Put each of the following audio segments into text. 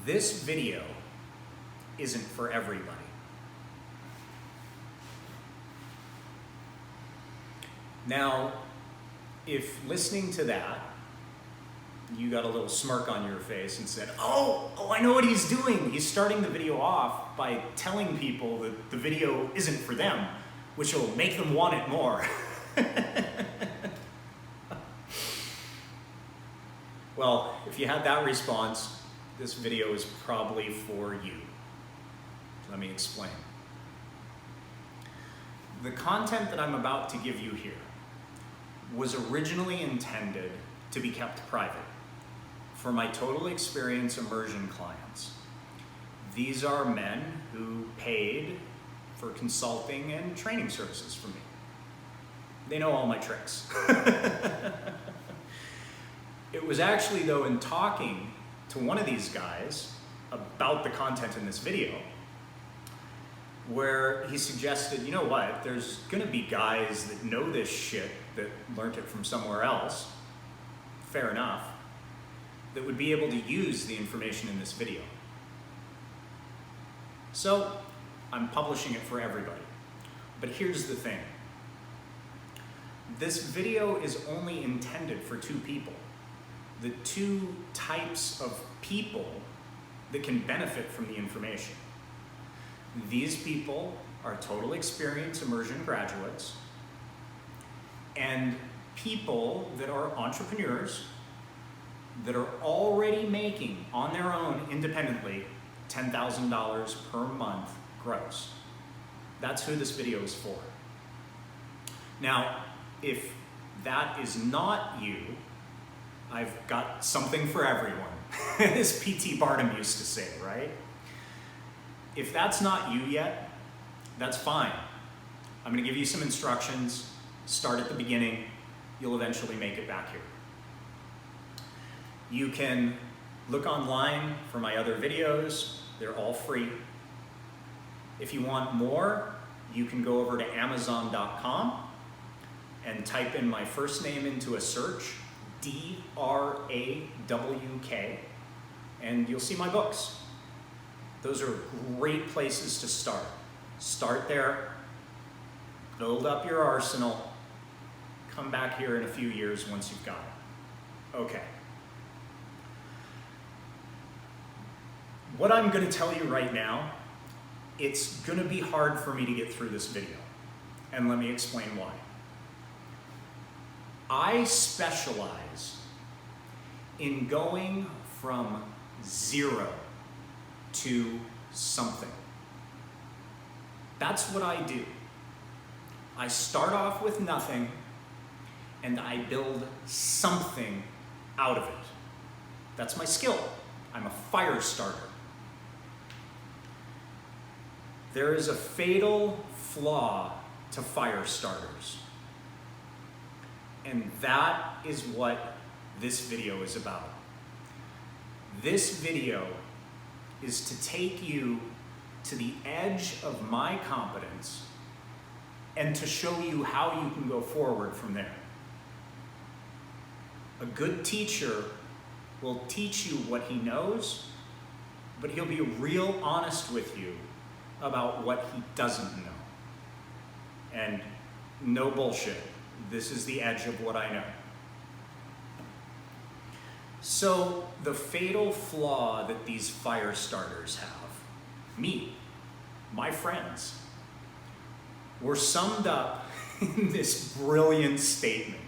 This video isn't for everybody. Now, if listening to that, you got a little smirk on your face and said, oh, I know what he's doing. He's starting the video off by telling people that the video isn't for them, which will make them want it more. Well, if you had that response, this video is probably for you. Let me explain. The content that I'm about to give you here was originally intended to be kept private for my total experience immersion clients. These are men who paid for consulting and training services from me. They know all my tricks. It was actually, though, in talking to one of these guys about the content in this video, where he suggested, you know what, there's gonna be guys that know this shit, that learned it from somewhere else, fair enough, that would be able to use the information in this video. So I'm publishing it for everybody. But here's the thing. This video is only intended for two people. The two types of people that can benefit from the information. These people are total experience immersion graduates and people that are entrepreneurs that are already making on their own independently $10,000 per month gross. That's who this video is for. Now, if that is not you, I've got something for everyone, as P.T. Barnum used to say, right? If that's not you yet, that's fine. I'm gonna give you some instructions, start at the beginning, you'll eventually make it back here. You can look online for my other videos, they're all free. If you want more, you can go over to Amazon.com and type in my first name into a search, D-R-A-W-K, and you'll see my books. Those are great places to start. Start there, build up your arsenal, come back here in a few years once you've got it. Okay. What I'm gonna tell you right now, it's gonna be hard for me to get through this video, and let me explain why. I specialize in going from zero to something. That's what I do. I start off with nothing and I build something out of it. That's my skill. I'm a fire starter. There is a fatal flaw to fire starters. And that is what this video is about. This video is to take you to the edge of my competence and to show you how you can go forward from there. A good teacher will teach you what he knows, but he'll be real honest with you about what he doesn't know. And no bullshit. This is the edge of what I know. So the fatal flaw that these fire starters have, me, my friends, were summed up in this brilliant statement.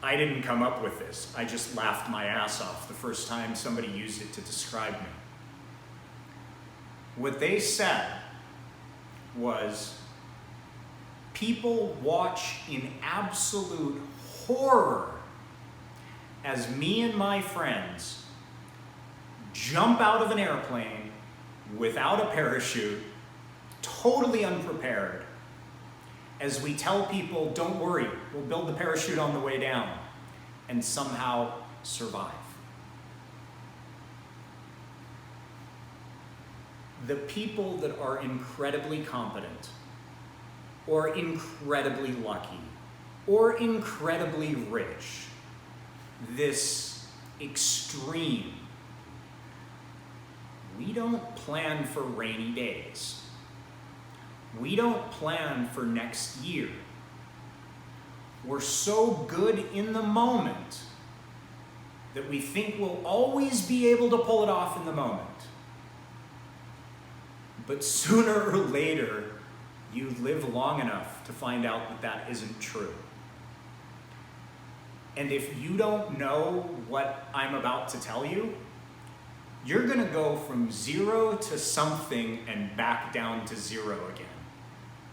I didn't come up with this. I just laughed my ass off the first time somebody used it to describe me. What they said was, people watch in absolute horror as me and my friends jump out of an airplane without a parachute, totally unprepared, as we tell people, don't worry, we'll build the parachute on the way down, and somehow survive. The people that are incredibly competent, or incredibly lucky, or incredibly rich, this extreme, we don't plan for rainy days. We don't plan for next year. We're so good in the moment that we think we'll always be able to pull it off in the moment. But sooner or later, you live long enough to find out that that isn't true. And if you don't know what I'm about to tell you, you're going to go from 0 to something and back down to 0 again.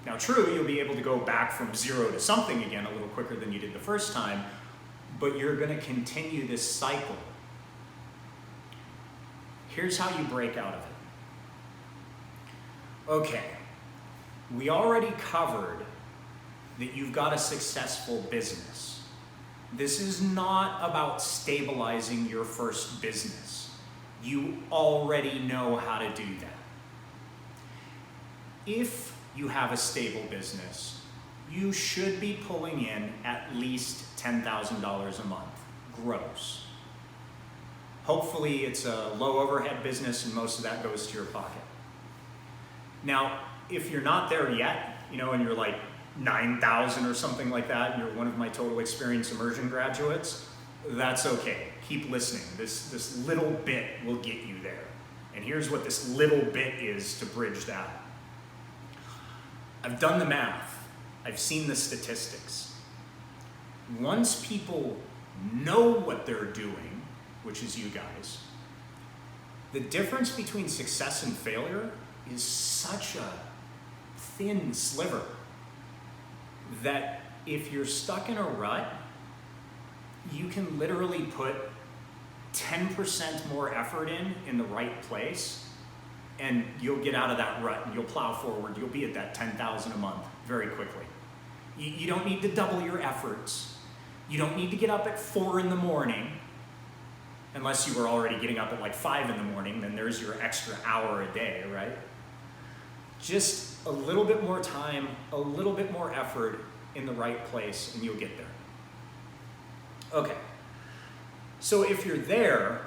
Now, true, you'll be able to go back from 0 to something again a little quicker than you did the first time, but you're going to continue this cycle. Here's how you break out of it. Okay, we already covered that you've got a successful business. This is not about stabilizing your first business. You already know how to do that. If you have a stable business, you should be pulling in at least $10,000 a month, gross. Hopefully it's a low overhead business and most of that goes to your pocket. Now, if you're not there yet, and you're like 9,000 or something like that, and you're one of my total experience immersion graduates, that's okay. Keep listening. This little bit will get you there. And here's what this little bit is to bridge that. I've done the math. I've seen the statistics. Once people know what they're doing, which is you guys, the difference between success and failure is such a thin sliver that if you're stuck in a rut, you can literally put 10% more effort in the right place, and you'll get out of that rut and you'll plow forward. You'll be at that 10,000 a month very quickly. You don't need to double your efforts. You don't need to get up at 4 in the morning, unless you were already getting up at like 5 in the morning, then there's your extra hour a day, right? Just a little bit more time, a little bit more effort in the right place, and you'll get there. Okay, so if you're there,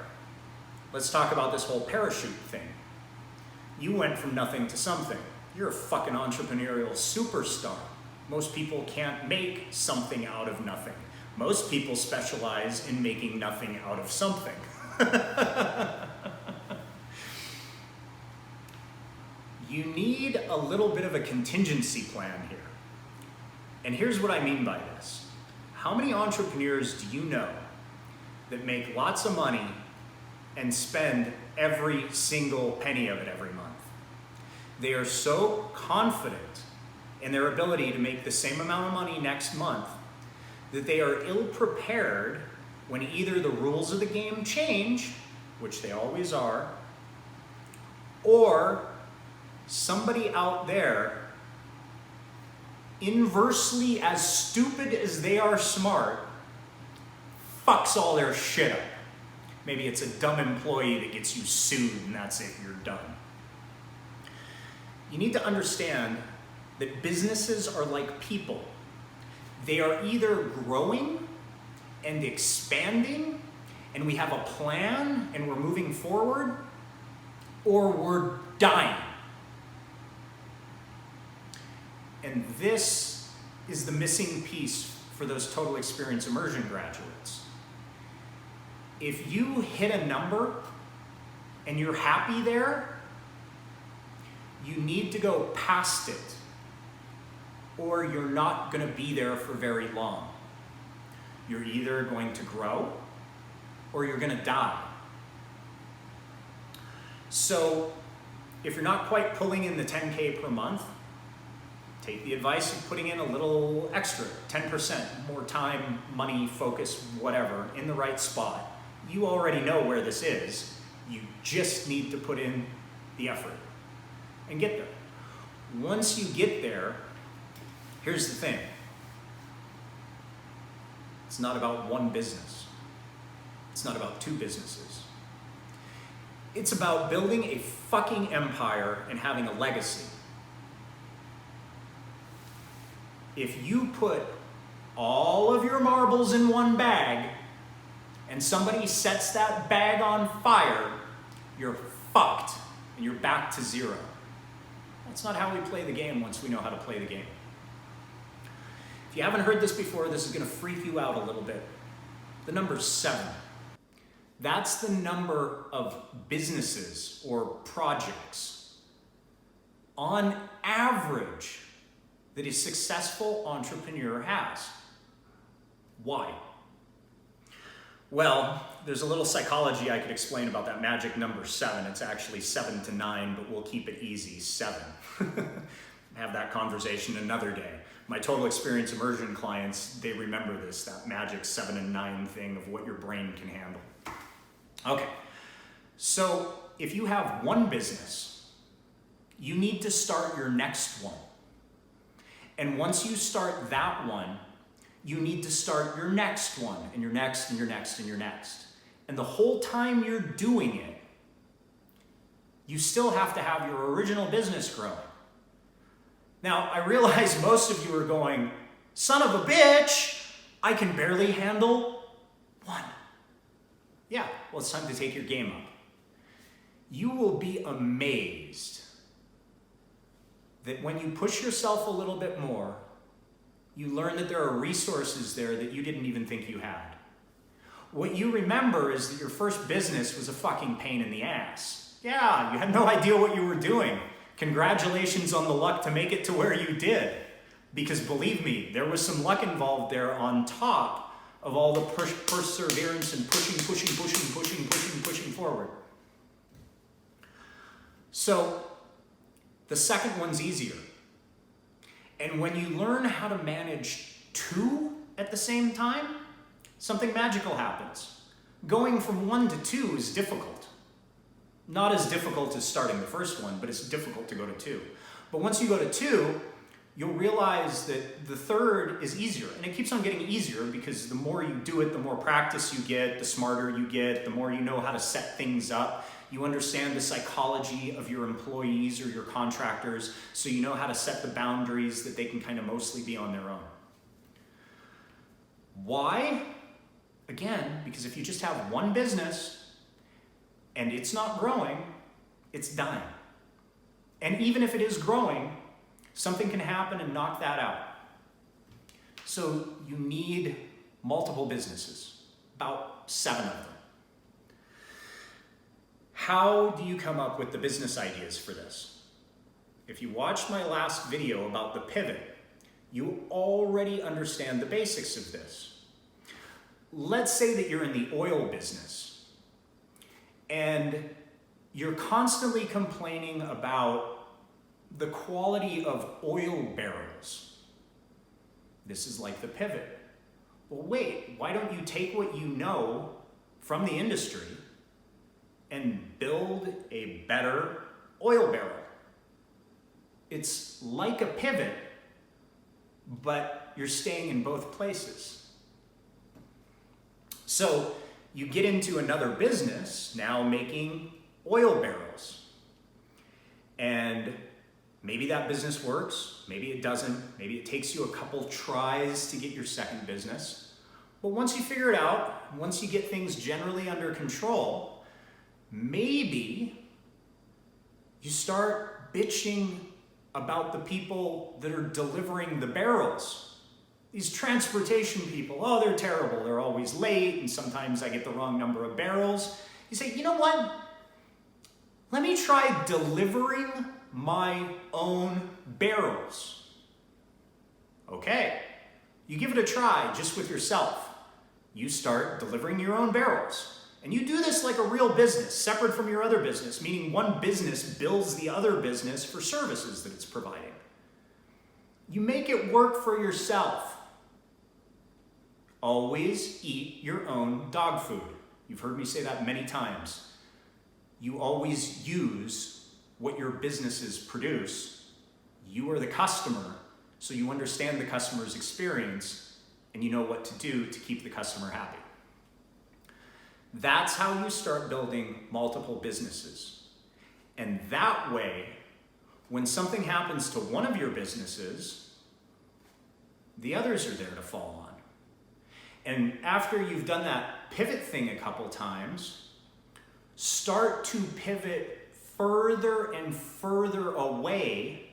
let's talk about this whole parachute thing. You went from nothing to something. You're a fucking entrepreneurial superstar. Most people can't make something out of nothing. Most people specialize in making nothing out of something. You need a little bit of a contingency plan here. And here's what I mean by this. How many entrepreneurs do you know that make lots of money and spend every single penny of it every month? They are so confident in their ability to make the same amount of money next month that they are ill-prepared when either the rules of the game change, which they always are, or somebody out there, inversely as stupid as they are smart, fucks all their shit up. Maybe it's a dumb employee that gets you sued and that's it, you're done. You need to understand that businesses are like people. They are either growing and expanding, and we have a plan and we're moving forward, or we're dying. And this is the missing piece for those total experience immersion graduates. If you hit a number and you're happy there, you need to go past it, or you're not going to be there for very long. You're either going to grow or you're going to die. So if you're not quite pulling in the 10K per month, take the advice of putting in a little extra, 10%, more time, money, focus, whatever, in the right spot. You already know where this is. You just need to put in the effort and get there. Once you get there, here's the thing. It's not about one business. It's not about two businesses. It's about building a fucking empire and having a legacy. If you put all of your marbles in one bag and somebody sets that bag on fire, you're fucked. and you're back to 0. That's not how we play the game once we know how to play the game. If you haven't heard this before, this is going to freak you out a little bit. The number 7. That's the number of businesses or projects on average that a successful entrepreneur has. Why? Well, there's a little psychology I could explain about that magic number 7. It's actually 7 to 9, but we'll keep it easy, 7. Have that conversation another day. My total experience immersion clients, they remember this, that magic 7 and 9 thing of what your brain can handle. Okay, so if you have one business, you need to start your next one. And once you start that one, you need to start your next one, and your next, and your next, and your next. And the whole time you're doing it, you still have to have your original business growing. Now, I realize most of you are going, son of a bitch, I can barely handle one. Yeah, well, it's time to take your game up. You will be amazed that when you push yourself a little bit more, you learn that there are resources there that you didn't even think you had. What you remember is that your first business was a fucking pain in the ass. Yeah, you had no idea what you were doing. Congratulations on the luck to make it to where you did. Because believe me, there was some luck involved there on top of all the perseverance and pushing forward. So the second one's easier. And when you learn how to manage 2 at the same time, something magical happens. Going from 1 to 2 is difficult. Not as difficult as starting the first one, but it's difficult to go to 2. But once you go to 2, you'll realize that the third is easier. And it keeps on getting easier because the more you do it, the more practice you get, the smarter you get, the more you know how to set things up. You understand the psychology of your employees or your contractors, so you know how to set the boundaries that they can kind of mostly be on their own. Why? Again, because if you just have one business and it's not growing, it's dying. And even if it is growing, something can happen and knock that out. So you need multiple businesses, about 7 of them. How do you come up with the business ideas for this? If you watched my last video about the pivot, you already understand the basics of this. Let's say that you're in the oil business and you're constantly complaining about the quality of oil barrels. This is like the pivot. Well, wait, why don't you take what you know from the industry and build a better oil barrel? It's like a pivot, but you're staying in both places. So you get into another business now making oil barrels. And maybe that business works, maybe it doesn't, maybe it takes you a couple tries to get your second business. But once you figure it out, once you get things generally under control, maybe you start bitching about the people that are delivering the barrels. These transportation people, oh, they're terrible. They're always late, and sometimes I get the wrong number of barrels. You say, you know what? Let me try delivering my own barrels. Okay, you give it a try just with yourself. You start delivering your own barrels. And you do this like a real business, separate from your other business, meaning one business bills the other business for services that it's providing. You make it work for yourself. Always eat your own dog food. You've heard me say that many times. You always use what your businesses produce. You are the customer, so you understand the customer's experience and you know what to do to keep the customer happy. That's how you start building multiple businesses. And that way, when something happens to one of your businesses, the others are there to fall on. And after you've done that pivot thing a couple times, start to pivot further and further away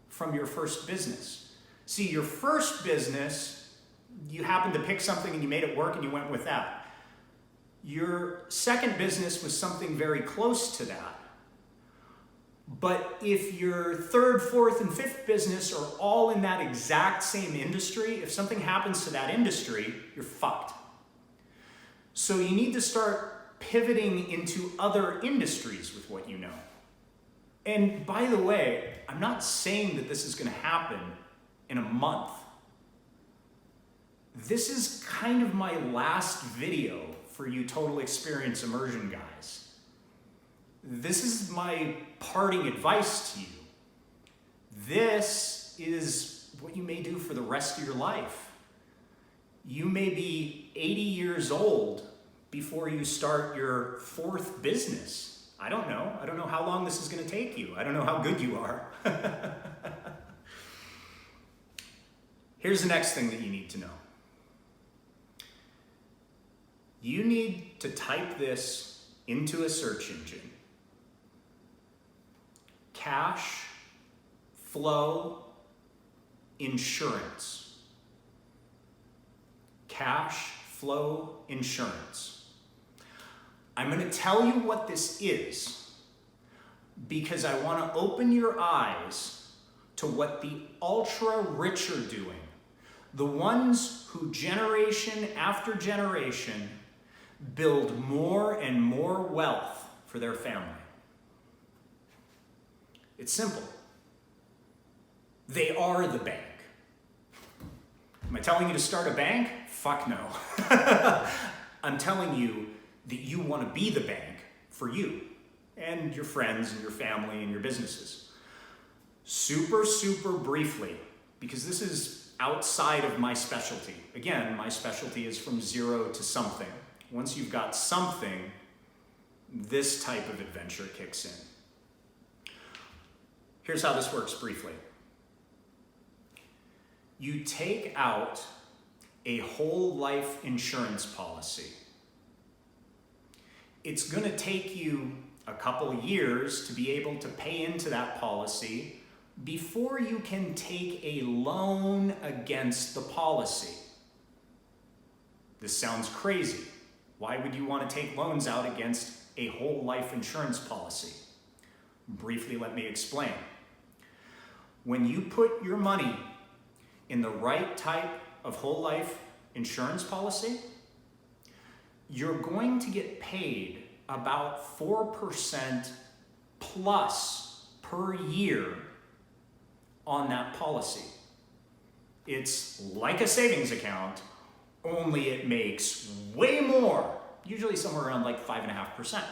from your first business. See, your first business, you happened to pick something and you made it work and you went with that. Your second business was something very close to that. But if your third, fourth, and fifth business are all in that exact same industry, if something happens to that industry, you're fucked. So you need to start pivoting into other industries with what you know. And by the way, I'm not saying that this is going to happen in a month. This is kind of my last video for you total experience immersion guys. This is my parting advice to you. This is what you may do for the rest of your life. You may be 80 years old before you start your fourth business. I don't know. I don't know how long this is going to take you. I don't know how good you are. Here's the next thing that you need to know. You need to type this into a search engine. Cash flow insurance. Cash flow insurance. I'm going to tell you what this is because I want to open your eyes to what the ultra rich are doing. The ones who generation after generation build more and more wealth for their family. It's simple. They are the bank. Am I telling you to start a bank? Fuck no. I'm telling you that you want to be the bank for you and your friends and your family and your businesses. Super, super briefly, because this is outside of my specialty. Again, my specialty is from zero to something. Once you've got something, this type of adventure kicks in. Here's how this works briefly. You take out a whole life insurance policy. It's going to take you a couple of years to be able to pay into that policy before you can take a loan against the policy. This sounds crazy. Why would you want to take loans out against a whole life insurance policy? Briefly, let me explain. When you put your money in the right type of whole life insurance policy, you're going to get paid about 4% plus per year on that policy. It's like a savings account, only it makes way more, usually somewhere around like 5.5%.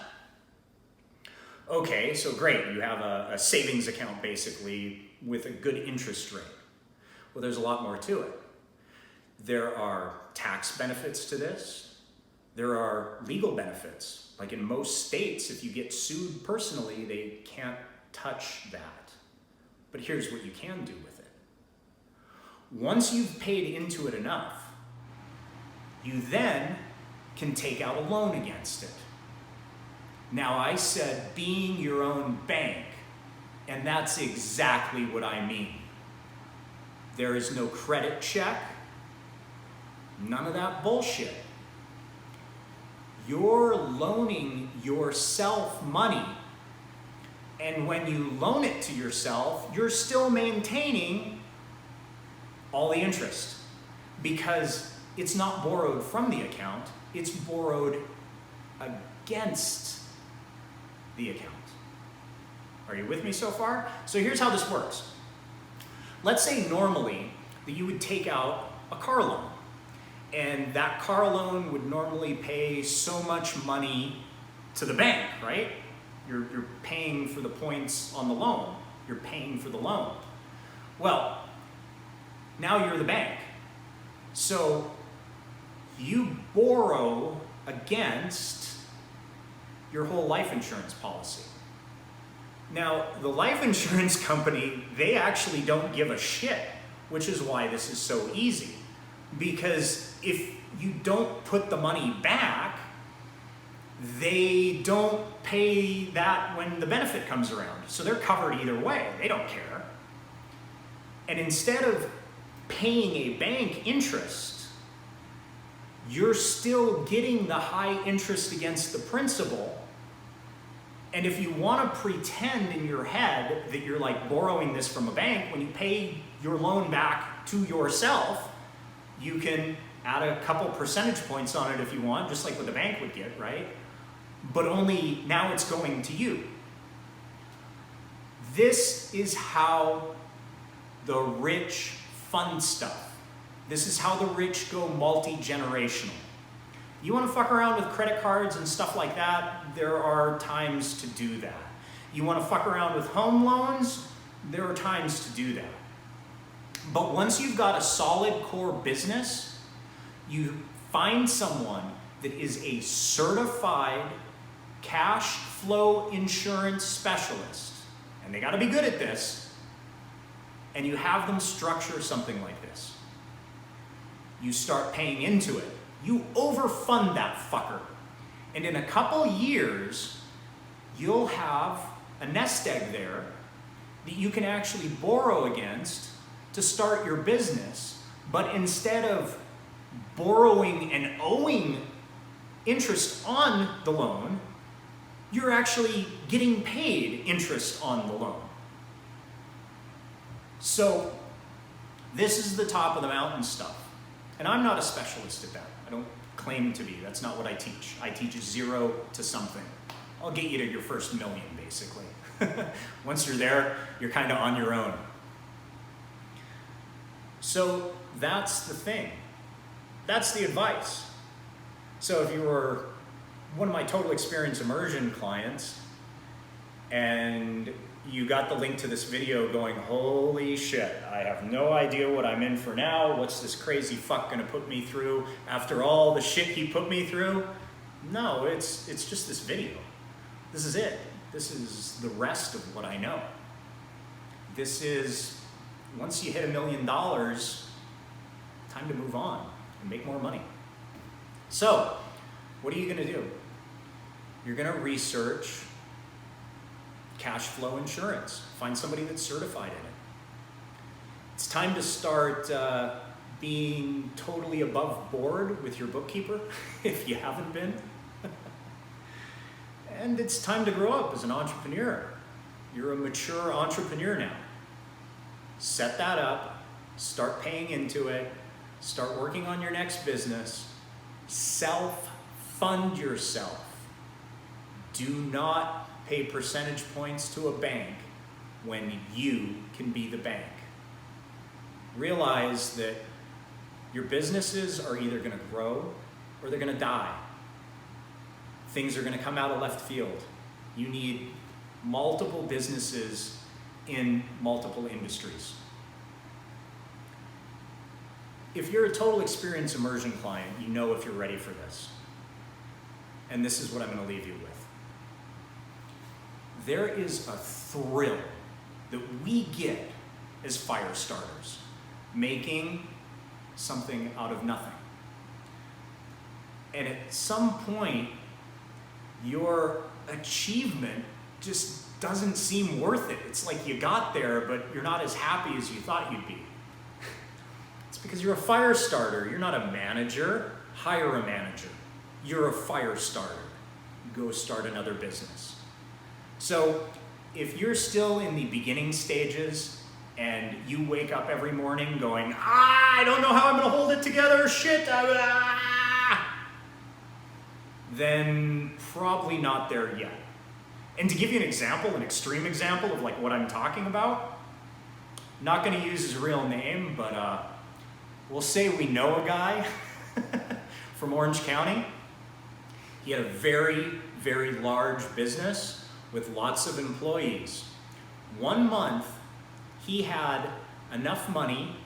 Okay, so great, you have a savings account basically with a good interest rate. Well, there's a lot more to it. There are tax benefits to this. There are legal benefits. Like in most states, if you get sued personally, they can't touch that. But here's what you can do with it. Once you've paid into it enough, you then can take out a loan against it. Now, I said being your own bank, and that's exactly what I mean. There is no credit check, none of that bullshit. You're loaning yourself money, and when you loan it to yourself, you're still maintaining all the interest because it's not borrowed from the account, it's borrowed against the account. Are you with me so far? So here's how this works. Let's say normally that you would take out a car loan, and that car loan would normally pay so much money to the bank, right? You're paying for the points on the loan. You're paying for the loan. Well, now you're the bank. So you borrow against your whole life insurance policy. Now, the life insurance company, they actually don't give a shit, which is why this is so easy. Because if you don't put the money back, they don't pay that when the benefit comes around. So they're covered either way. They don't care. And instead of paying a bank interest, you're still getting the high interest against the principal. And if you want to pretend in your head that you're like borrowing this from a bank, when you pay your loan back to yourself, you can add a couple percentage points on it if you want, just like what the bank would get, right? But only now it's going to you. This is how the rich fund stuff. This is how the rich go multi-generational. You want to fuck around with credit cards and stuff like that, there are times to do that. You want to fuck around with home loans, there are times to do that. But once you've got a solid core business, you find someone that is a certified cash flow insurance specialist, and they got to be good at this, and you have them structure something like this. You start paying into it. You overfund that fucker. And in a couple years, you'll have a nest egg there that you can actually borrow against to start your business. But instead of borrowing and owing interest on the loan, you're actually getting paid interest on the loan. So this is the top of the mountain stuff. And I'm not a specialist at that. I don't claim to be. That's not what I teach. I teach 0 to something. I'll get you to your first million, basically. Once you're there, you're kind of on your own. So that's the thing. That's the advice. So if you were one of my total experience immersion clients and you got the link to this video going, holy shit, I have no idea what I'm in for now. What's this crazy fuck gonna put me through after all the shit he put me through? No, it's just this video. This is it. This is the rest of what I know. This is, once you hit $1 million, time to move on and make more money. So, what are you gonna do? You're gonna research cash flow insurance. Find somebody that's certified in it. It's time to start being totally above board with your bookkeeper, if you haven't been. And it's time to grow up as an entrepreneur. You're a mature entrepreneur now. Set that up, start paying into it, start working on your next business, self-fund yourself. Do not pay percentage points to a bank when you can be the bank. Realize that your businesses are either going to grow or they're going to die. Things are going to come out of left field. You need multiple businesses in multiple industries. If you're a total experience immersion client, you know if you're ready for this. And this is what I'm going to leave you with. There is a thrill that we get as fire starters, making something out of nothing. And at some point, your achievement just doesn't seem worth it. It's like you got there, but you're not as happy as you thought you'd be. It's because you're a fire starter. You're not a manager. Hire a manager. You're a fire starter. Go start another business. So if you're still in the beginning stages and you wake up every morning going, I don't know how I'm going to hold it together, shit, then probably not there yet. And to give you an example, an extreme example of like what I'm talking about, not going to use his real name, but we'll say we know a guy from Orange County. He had a very, very large business with lots of employees. 1 month, he had enough money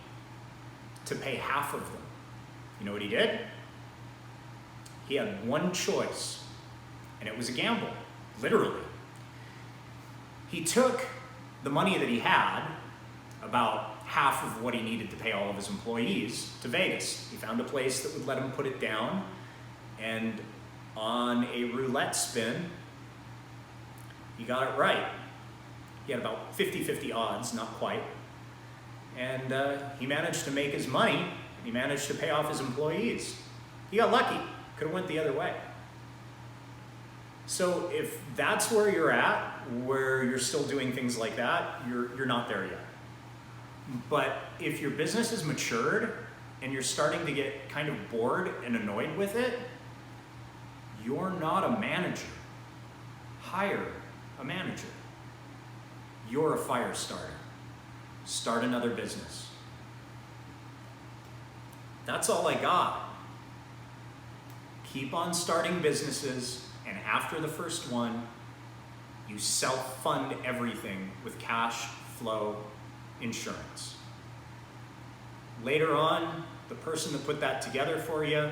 to pay half of them. You know what he did? He had one choice, and it was a gamble, literally. He took the money that he had, about half of what he needed to pay all of his employees, to Vegas. He found a place that would let him put it down, and on a roulette spin, he got it right. He had about 50-50 odds, not quite. And he managed to make his money. He managed to pay off his employees. He got lucky. Could have went the other way. So if that's where you're at, where you're still doing things like that, you're not there yet. But if your business has matured and you're starting to get kind of bored and annoyed with it, you're not a manager. Hire a manager. You're a fire starter. Start another business. That's all I got. Keep on starting businesses, and after the first one, you self-fund everything with cash flow insurance. Later on, the person that put that together for you,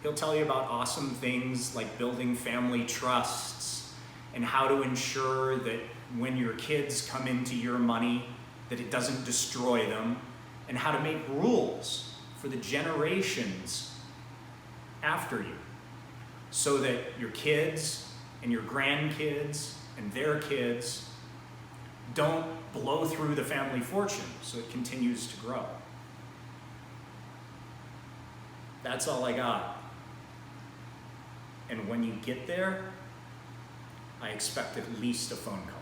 he'll tell you about awesome things like building family trusts and how to ensure that when your kids come into your money, that it doesn't destroy them, and how to make rules for the generations after you so that your kids and your grandkids and their kids don't blow through the family fortune so it continues to grow. That's all I got. And when you get there, I expect at least a phone call.